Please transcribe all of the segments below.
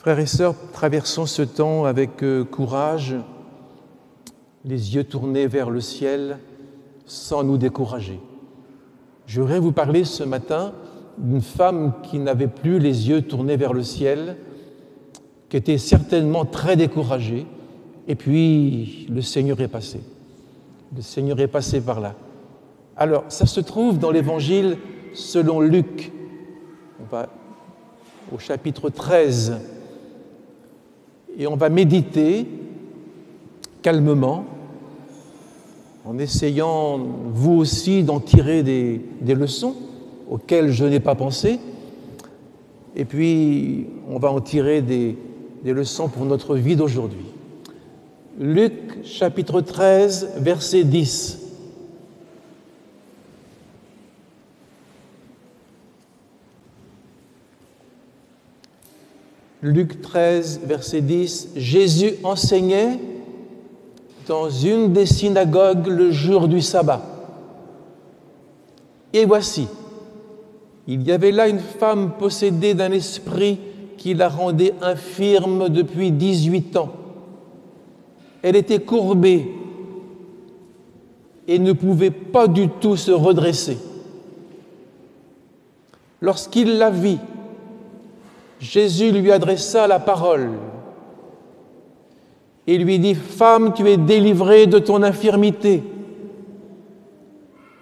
Frères et sœurs, traversons ce temps avec courage, les yeux tournés vers le ciel, sans nous décourager. Je voudrais vous parler ce matin d'une femme qui n'avait plus les yeux tournés vers le ciel, qui était certainement très découragée, et puis le Seigneur est passé. Le Seigneur est passé par là. Alors, ça se trouve dans l'Évangile selon Luc. On va au chapitre 13. Et on va méditer calmement, en essayant, vous aussi, d'en tirer des leçons auxquelles je n'ai pas pensé. Et puis, on va en tirer des leçons pour notre vie d'aujourd'hui. Luc, chapitre 13, verset 10. Luc 13, verset 10, Jésus enseignait dans une des synagogues le jour du sabbat. Et voici, il y avait là une femme possédée d'un esprit qui la rendait infirme depuis 18 ans. Elle était courbée et ne pouvait pas du tout se redresser. Lorsqu'il la vit, Jésus lui adressa la parole et lui dit « Femme, tu es délivrée de ton infirmité »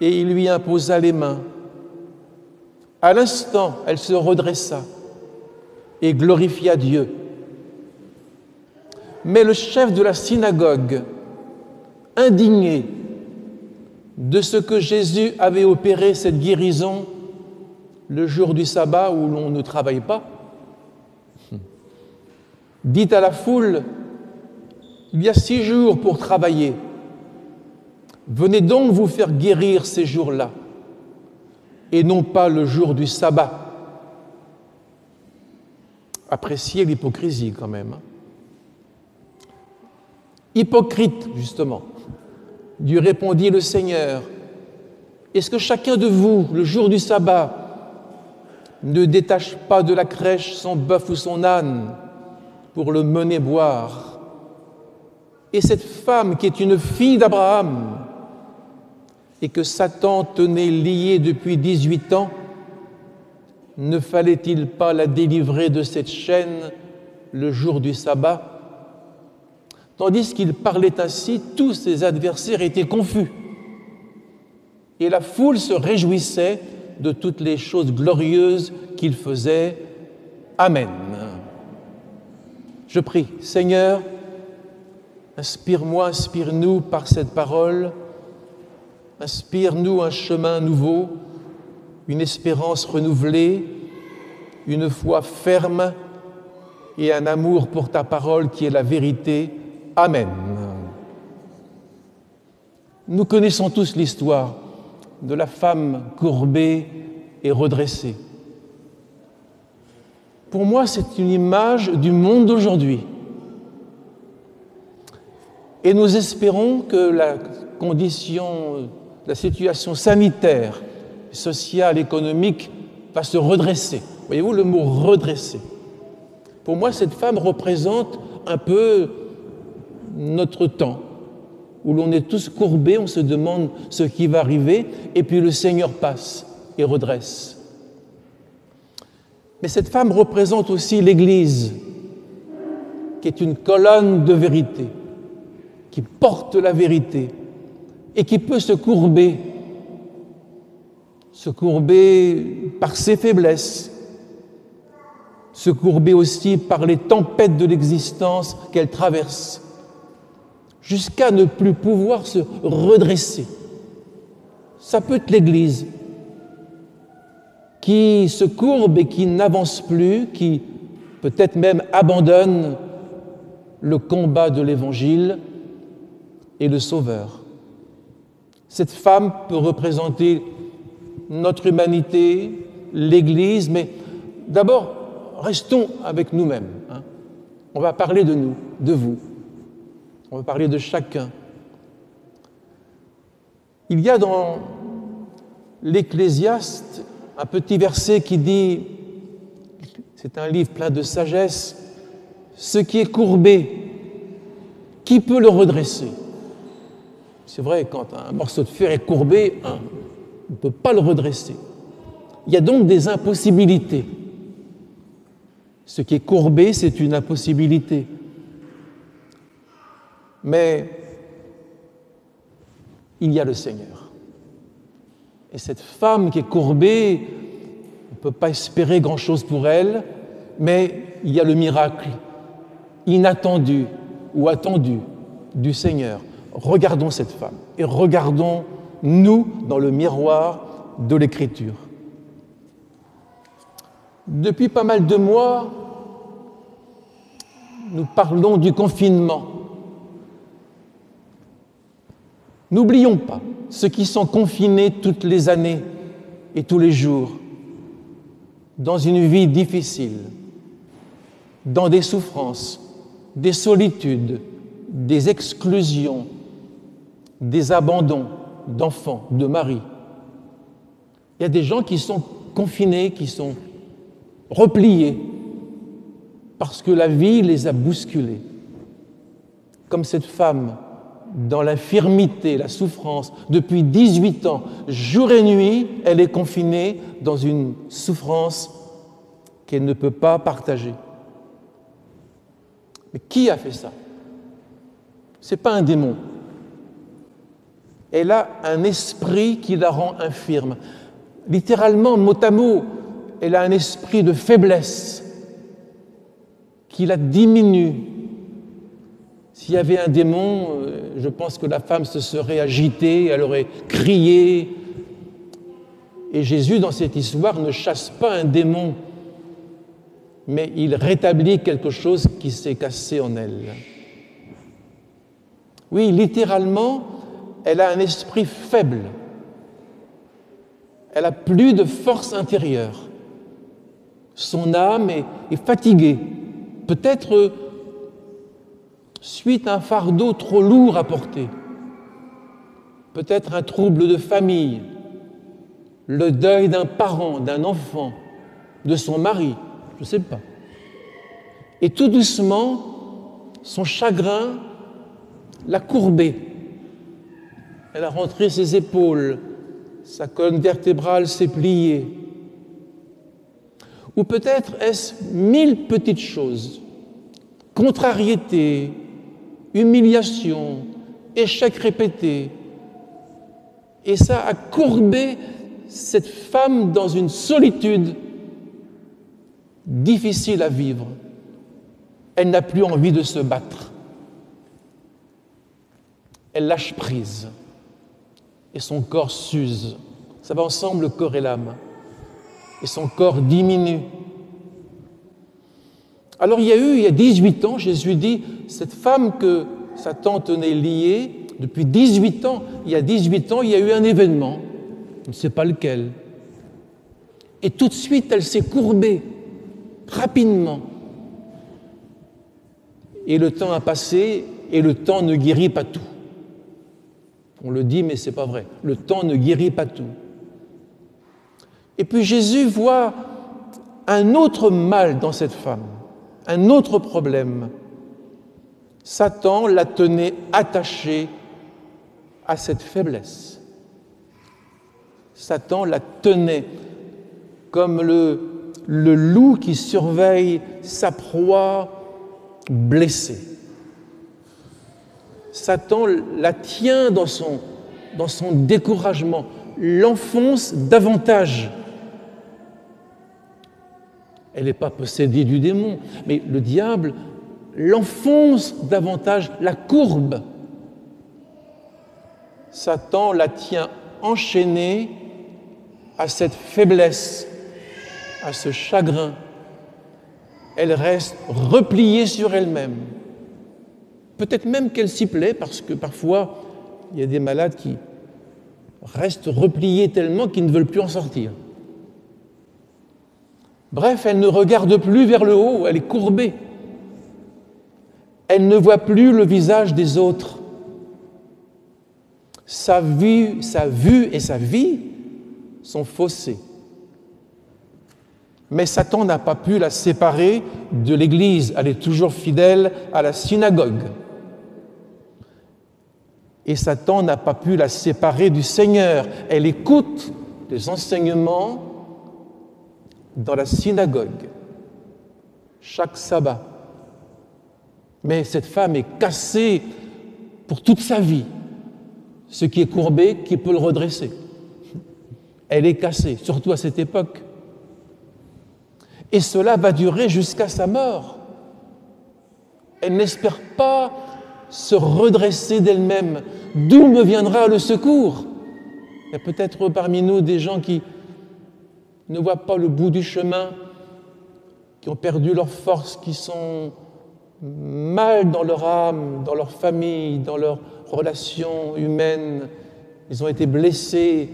et il lui imposa les mains. À l'instant, elle se redressa et glorifia Dieu. Mais le chef de la synagogue, indigné de ce que Jésus avait opéré cette guérison le jour du sabbat où l'on ne travaille pas, dit à la foule, il y a 6 jours pour travailler. Venez donc vous faire guérir ces jours-là, et non pas le jour du sabbat. Appréciez l'hypocrisie quand même. Hypocrite, justement, lui répondit le Seigneur, est-ce que chacun de vous, le jour du sabbat, ne détache pas de la crèche son bœuf ou son âne pour le mener boire? Et cette femme qui est une fille d'Abraham et que Satan tenait liée depuis 18 ans, ne fallait-il pas la délivrer de cette chaîne le jour du sabbat? Tandis qu'il parlait ainsi, tous ses adversaires étaient confus. Et la foule se réjouissait de toutes les choses glorieuses qu'il faisait. Amen. Je prie, Seigneur, inspire-moi, inspire-nous par cette parole, inspire-nous un chemin nouveau, une espérance renouvelée, une foi ferme et un amour pour ta parole qui est la vérité. Amen. Nous connaissons tous l'histoire de la femme courbée et redressée. Pour moi, c'est une image du monde d'aujourd'hui. Et nous espérons que la situation sanitaire, sociale, économique va se redresser. Voyez-vous le mot redresser. Pour moi, cette femme représente un peu notre temps, où l'on est tous courbés, on se demande ce qui va arriver, et puis le Seigneur passe et redresse. Mais cette femme représente aussi l'Église, qui est une colonne de vérité, qui porte la vérité, et qui peut se courber par ses faiblesses, se courber aussi par les tempêtes de l'existence qu'elle traverse, jusqu'à ne plus pouvoir se redresser. Ça peut être l'Église qui se courbe et qui n'avance plus, qui peut-être même abandonne le combat de l'Évangile et le Sauveur. Cette femme peut représenter notre humanité, l'Église, mais d'abord, restons avec nous-mêmes. On va parler de nous, de vous. On va parler de chacun. Il y a dans l'Ecclésiaste un petit verset qui dit, c'est un livre plein de sagesse, ce qui est courbé, qui peut le redresser? C'est vrai, quand un morceau de fer est courbé, on ne peut pas le redresser. Il y a donc des impossibilités. Ce qui est courbé, c'est une impossibilité. Mais il y a le Seigneur. Et cette femme qui est courbée, on ne peut pas espérer grand-chose pour elle, mais il y a le miracle inattendu ou attendu du Seigneur. Regardons cette femme et regardons-nous dans le miroir de l'Écriture. Depuis pas mal de mois, nous parlons du confinement. N'oublions pas ceux qui sont confinés toutes les années et tous les jours, dans une vie difficile, dans des souffrances, des solitudes, des exclusions, des abandons d'enfants, de maris. Il y a des gens qui sont confinés, qui sont repliés, parce que la vie les a bousculés. Comme cette femme dans l'infirmité, la souffrance, depuis 18 ans, jour et nuit, elle est confinée dans une souffrance qu'elle ne peut pas partager. Mais qui a fait ça? Ce n'est pas un démon. Elle a un esprit qui la rend infirme. Littéralement, mot à mot, elle a un esprit de faiblesse qui la diminue. S'il y avait un démon, je pense que la femme se serait agitée, elle aurait crié. Et Jésus, dans cette histoire, ne chasse pas un démon, mais il rétablit quelque chose qui s'est cassé en elle. Oui, littéralement, elle a un esprit faible. Elle a plus de force intérieure. Son âme est fatiguée, peut-être suite à un fardeau trop lourd à porter, peut-être un trouble de famille, le deuil d'un parent, d'un enfant, de son mari, je ne sais pas. Et tout doucement, son chagrin l'a courbée. Elle a rentré ses épaules, sa colonne vertébrale s'est pliée. Ou peut-être est-ce 1000 petites choses, contrariété, humiliation, échec répété. Et ça a courbé cette femme dans une solitude difficile à vivre. Elle n'a plus envie de se battre. Elle lâche prise. Et son corps s'use. Ça va ensemble, le corps et l'âme. Et son corps diminue. Alors il y a 18 ans, Jésus dit, cette femme que Satan tenait liée, depuis 18 ans, il y a 18 ans, il y a eu un événement, on ne sait pas lequel. Et tout de suite, elle s'est courbée, rapidement. Et le temps a passé, et le temps ne guérit pas tout. On le dit, mais ce n'est pas vrai. Le temps ne guérit pas tout. Et puis Jésus voit un autre mal dans cette femme, un autre problème. Satan la tenait attachée à cette faiblesse. Satan la tenait comme le loup qui surveille sa proie blessée. Satan la tient dans son découragement, l'enfonce davantage. Elle n'est pas possédée du démon, mais le diable l'enfonce davantage, la courbe. Satan la tient enchaînée à cette faiblesse, à ce chagrin. Elle reste repliée sur elle-même. Peut-être même qu'elle s'y plaît, parce que parfois, il y a des malades qui restent repliés tellement qu'ils ne veulent plus en sortir. Bref, elle ne regarde plus vers le haut, elle est courbée. Elle ne voit plus le visage des autres. Sa vue et sa vie sont faussées. Mais Satan n'a pas pu la séparer de l'Église. Elle est toujours fidèle à la synagogue. Et Satan n'a pas pu la séparer du Seigneur. Elle écoute les enseignements dans la synagogue, chaque sabbat. Mais cette femme est cassée pour toute sa vie. Ce qui est courbé, qui peut le redresser? Elle est cassée, surtout à cette époque. Et cela va durer jusqu'à sa mort. Elle n'espère pas se redresser d'elle-même. D'où me viendra le secours? Il y a peut-être parmi nous des gens qui ne voient pas le bout du chemin, qui ont perdu leur force, qui sont mal dans leur âme, dans leur famille, dans leurs relations humaines. Ils ont été blessés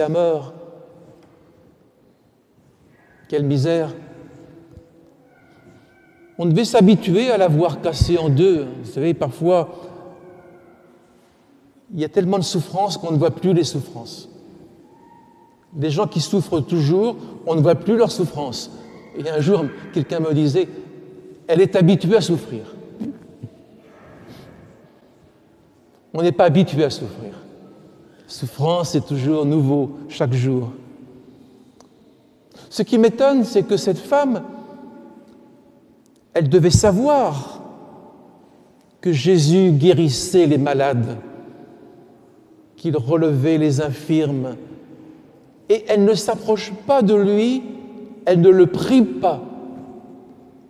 à mort. Quelle misère! On devait s'habituer à la voir cassée en deux. Vous savez, parfois, il y a tellement de souffrances qu'on ne voit plus les souffrances. Des gens qui souffrent toujours, on ne voit plus leurs souffrances. Et un jour, quelqu'un me disait, elle est habituée à souffrir. On n'est pas habitué à souffrir. La souffrance, c'est toujours nouveau, chaque jour. Ce qui m'étonne, c'est que cette femme, elle devait savoir que Jésus guérissait les malades, qu'il relevait les infirmes, et elle ne s'approche pas de lui, elle ne le prie pas.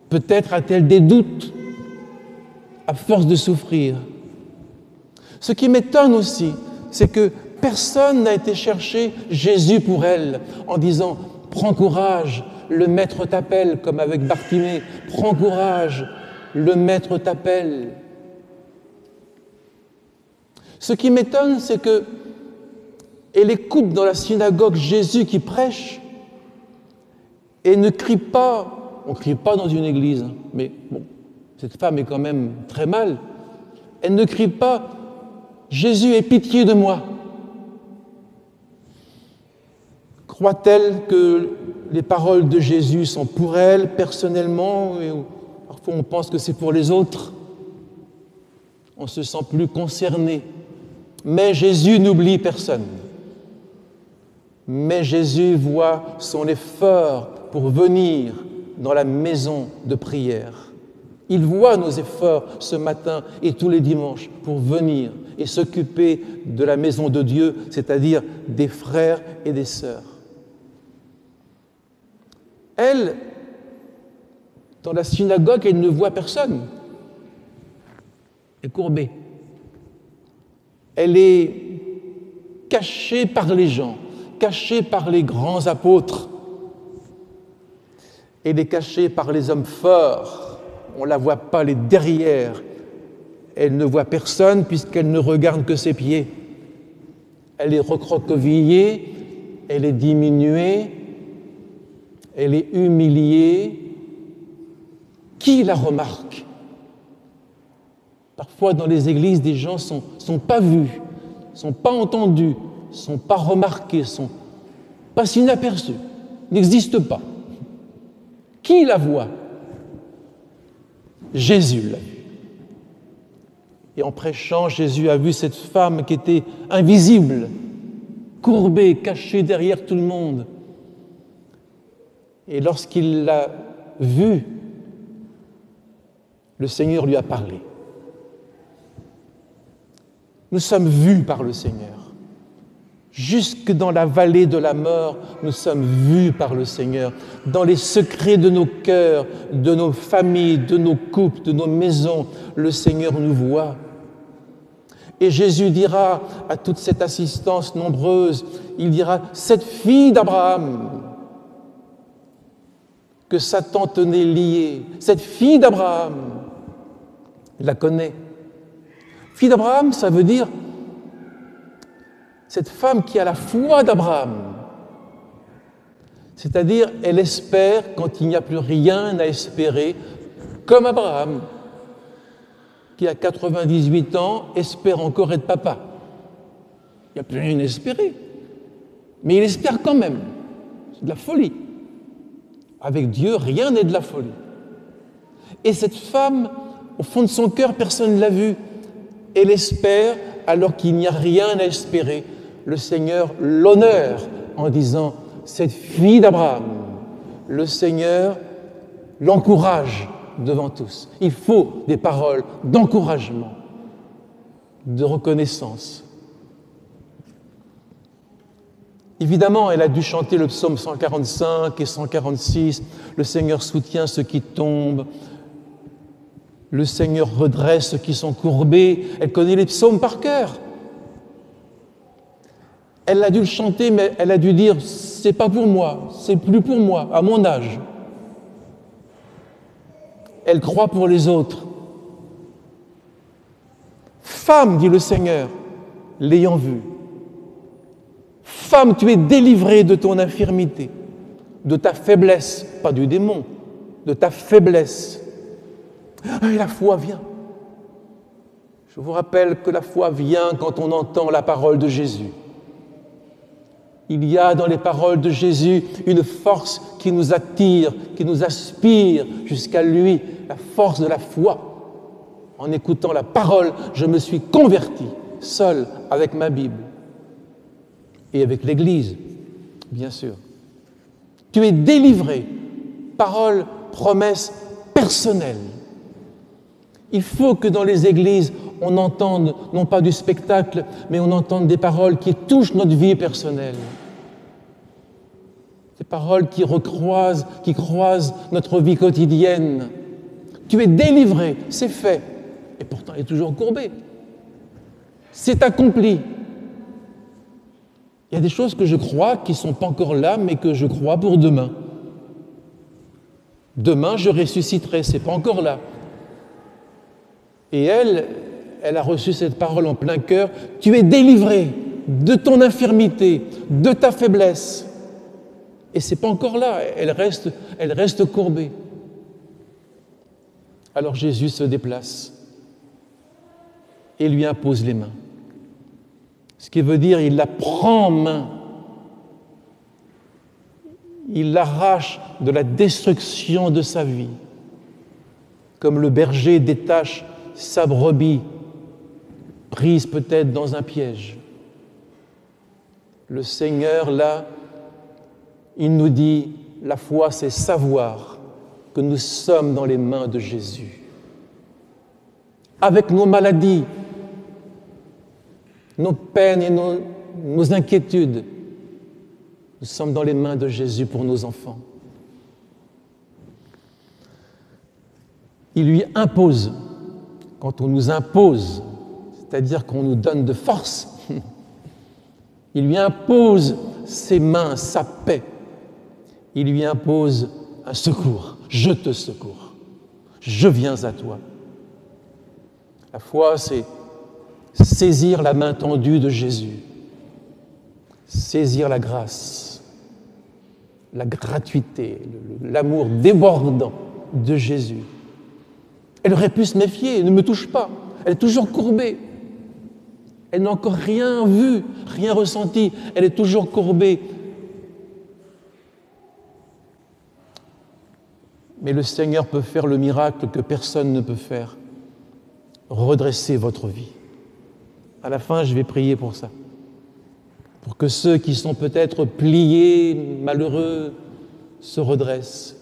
Peut-être a-t-elle des doutes à force de souffrir. Ce qui m'étonne aussi, c'est que personne n'a été chercher Jésus pour elle en disant « Prends courage, le Maître t'appelle », comme avec Bartimée. « Prends courage, le Maître t'appelle ». Ce qui m'étonne, c'est que elle écoute dans la synagogue Jésus qui prêche et ne crie pas. On ne crie pas dans une église, mais bon, cette femme est quand même très mal. Elle ne crie pas « Jésus, aie pitié de moi ». Croit-elle que les paroles de Jésus sont pour elle personnellement, et parfois on pense que c'est pour les autres. On se sent plus concerné. Mais Jésus n'oublie personne. Mais Jésus voit son effort pour venir dans la maison de prière. Il voit nos efforts ce matin et tous les dimanches pour venir et s'occuper de la maison de Dieu, c'est-à-dire des frères et des sœurs. Elle, dans la synagogue, elle ne voit personne. Elle est courbée. Elle est cachée par les gens, cachée par les grands apôtres. Elle est cachée par les hommes forts. On ne la voit pas, elle est derrière. Elle ne voit personne puisqu'elle ne regarde que ses pieds. Elle est recroquevillée, elle est diminuée, elle est humiliée. Qui la remarque? Parfois, dans les églises, des gens ne sont pas vus, ne sont pas entendus, ne sont pas remarqués, ne sont pas inaperçus, n'existent pas. Qui la voit? Jésus l'a vue. Et en prêchant, Jésus a vu cette femme qui était invisible, courbée, cachée derrière tout le monde. Et lorsqu'il l'a vue, le Seigneur lui a parlé. Nous sommes vus par le Seigneur. Jusque dans la vallée de la mort, nous sommes vus par le Seigneur. Dans les secrets de nos cœurs, de nos familles, de nos couples, de nos maisons, le Seigneur nous voit. Et Jésus dira à toute cette assistance nombreuse, il dira « Cette fille d'Abraham que Satan tenait liée, cette fille d'Abraham, il la connaît. Fille d'Abraham, ça veut dire cette femme qui a la foi d'Abraham. C'est-à-dire, elle espère quand il n'y a plus rien à espérer, comme Abraham, qui a 98 ans, espère encore être papa. Il n'y a plus rien à espérer. Mais il espère quand même. C'est de la folie. Avec Dieu, rien n'est de la folie. Et cette femme, au fond de son cœur, personne ne l'a vue. Elle espère alors qu'il n'y a rien à espérer. Le Seigneur l'honore en disant « cette fille d'Abraham ». Le Seigneur l'encourage devant tous. Il faut des paroles d'encouragement, de reconnaissance. Évidemment, elle a dû chanter le psaume 145 et 146. Le Seigneur soutient ceux qui tombent. Le Seigneur redresse ceux qui sont courbés. Elle connaît les psaumes par cœur. Elle a dû le chanter, mais elle a dû dire « c'est pas pour moi, c'est plus pour moi, à mon âge ». Elle croit pour les autres. « Femme, dit le Seigneur, l'ayant vue, femme, tu es délivrée de ton infirmité, de ta faiblesse, pas du démon, de ta faiblesse. » Et la foi vient. Je vous rappelle que la foi vient quand on entend la parole de Jésus. Il y a dans les paroles de Jésus une force qui nous attire, qui nous aspire jusqu'à lui, la force de la foi. En écoutant la parole, je me suis converti, seul, avec ma Bible. Et avec l'Église, bien sûr. Tu es délivré, parole, promesse personnelle. Il faut que dans les églises, on entende, non pas du spectacle, mais on entende des paroles qui touchent notre vie personnelle. Des paroles qui recroisent, qui croisent notre vie quotidienne. Tu es délivré, c'est fait. Et pourtant, il est toujours courbé. C'est accompli. Il y a des choses que je crois qui ne sont pas encore là, mais que je crois pour demain. Demain, je ressusciterai, ce n'est pas encore là. Et elle a reçu cette parole en plein cœur. Tu es délivré de ton infirmité, de ta faiblesse. Et ce n'est pas encore là, elle reste courbée. Alors Jésus se déplace et lui impose les mains. Ce qui veut dire, il la prend en main. Il l'arrache de la destruction de sa vie. Comme le berger détache sa brebis, prise peut-être dans un piège. Le Seigneur, là, il nous dit, la foi, c'est savoir que nous sommes dans les mains de Jésus. Avec nos maladies, nos peines et nos inquiétudes, nous sommes dans les mains de Jésus pour nos enfants. Il lui impose, quand on nous impose, c'est-à-dire qu'on nous donne de force, il lui impose ses mains, sa paix. Il lui impose un secours. Je te secours. Je viens à toi. La foi, c'est saisir la main tendue de Jésus, saisir la grâce, la gratuité, l'amour débordant de Jésus. Elle aurait pu se méfier, ne me touche pas, elle est toujours courbée. Elle n'a encore rien vu, rien ressenti, elle est toujours courbée. Mais le Seigneur peut faire le miracle que personne ne peut faire. Redresser votre vie. À la fin, je vais prier pour ça. Pour que ceux qui sont peut-être pliés, malheureux, se redressent.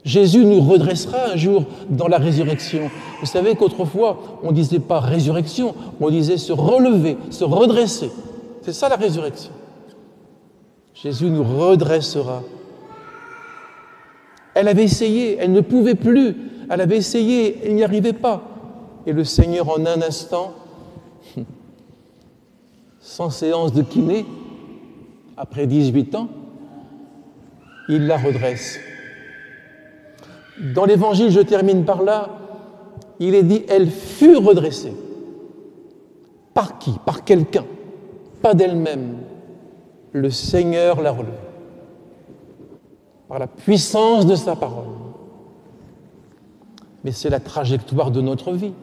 Jésus nous redressera un jour dans la résurrection. Vous savez qu'autrefois, on ne disait pas résurrection, on disait se relever, se redresser. C'est ça la résurrection. Jésus nous redressera. Elle avait essayé, elle ne pouvait plus. Elle avait essayé, elle n'y arrivait pas. Et le Seigneur, en un instant, sans séance de kiné, après 18 ans, il la redresse. Dans l'Évangile, je termine par là, il est dit, elle fut redressée. Par qui? Par quelqu'un, pas d'elle-même. Le Seigneur l'a relevée. Par la puissance de sa parole. Mais c'est la trajectoire de notre vie.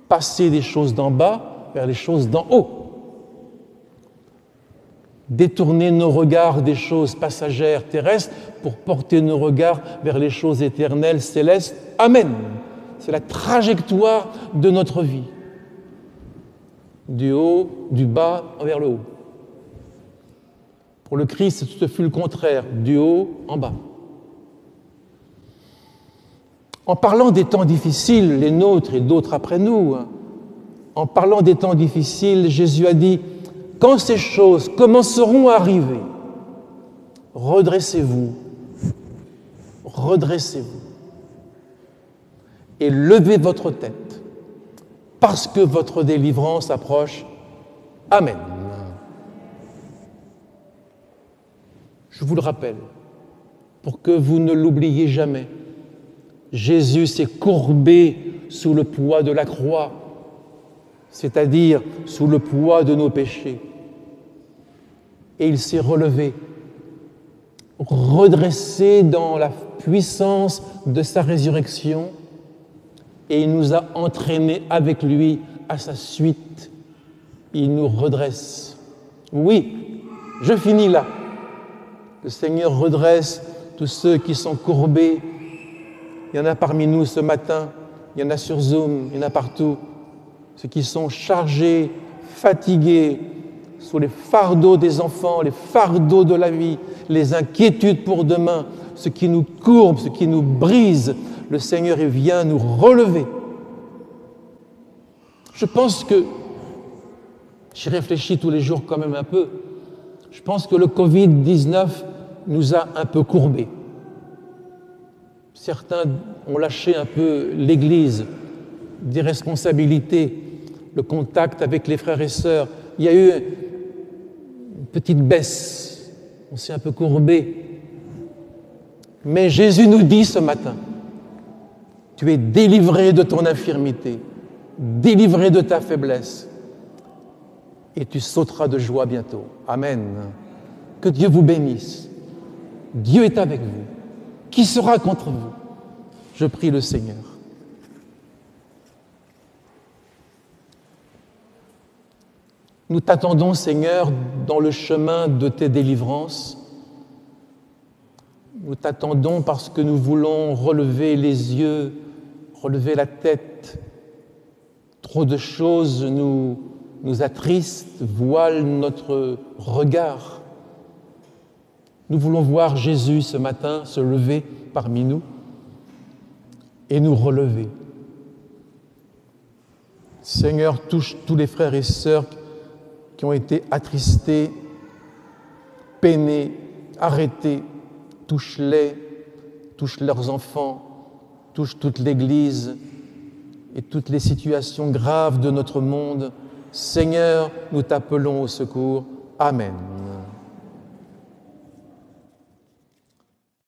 Passer des choses d'en bas vers les choses d'en haut. détourner nos regards des choses passagères, terrestres, pour porter nos regards vers les choses éternelles, célestes. Amen. C'est la trajectoire de notre vie. Du haut, du bas, vers le haut. Pour le Christ, ce fut le contraire, du haut en bas. En parlant des temps difficiles, les nôtres et d'autres après nous, en parlant des temps difficiles, Jésus a dit « Quand ces choses commenceront à arriver, redressez-vous, redressez-vous et levez votre tête, parce que votre délivrance approche. Amen. » Je vous le rappelle, pour que vous ne l'oubliez jamais, Jésus s'est courbé sous le poids de la croix, c'est-à-dire sous le poids de nos péchés. Et il s'est relevé, redressé dans la puissance de sa résurrection, et il nous a entraînés avec lui à sa suite. Il nous redresse. Oui, je finis là. Le Seigneur redresse tous ceux qui sont courbés. Il y en a parmi nous ce matin, il y en a sur Zoom, il y en a partout. Ceux qui sont chargés, fatigués, sous les fardeaux des enfants, les fardeaux de la vie, les inquiétudes pour demain, ce qui nous courbe, ce qui nous brise, le Seigneur vient nous relever. Je pense que, j'y réfléchis tous les jours quand même un peu, je pense que le Covid-19 nous a un peu courbés. Certains ont lâché un peu l'Église, des responsabilités, le contact avec les frères et sœurs. Il y a eu une petite baisse, on s'est un peu courbé. Mais Jésus nous dit ce matin, tu es délivré de ton infirmité, délivré de ta faiblesse, et tu sauteras de joie bientôt. Amen. Que Dieu vous bénisse. Dieu est avec vous. Qui sera contre vous? Je prie le Seigneur. Nous t'attendons, Seigneur, dans le chemin de tes délivrances. Nous t'attendons parce que nous voulons relever les yeux, relever la tête. Trop de choses nous attristent, voilent notre regard. Nous voulons voir Jésus ce matin se lever parmi nous et nous relever. Seigneur, touche tous les frères et sœurs qui ont été attristés, peinés, arrêtés. Touche-les, touche leurs enfants, touche toute l'Église et toutes les situations graves de notre monde. Seigneur, nous t'appelons au secours. Amen.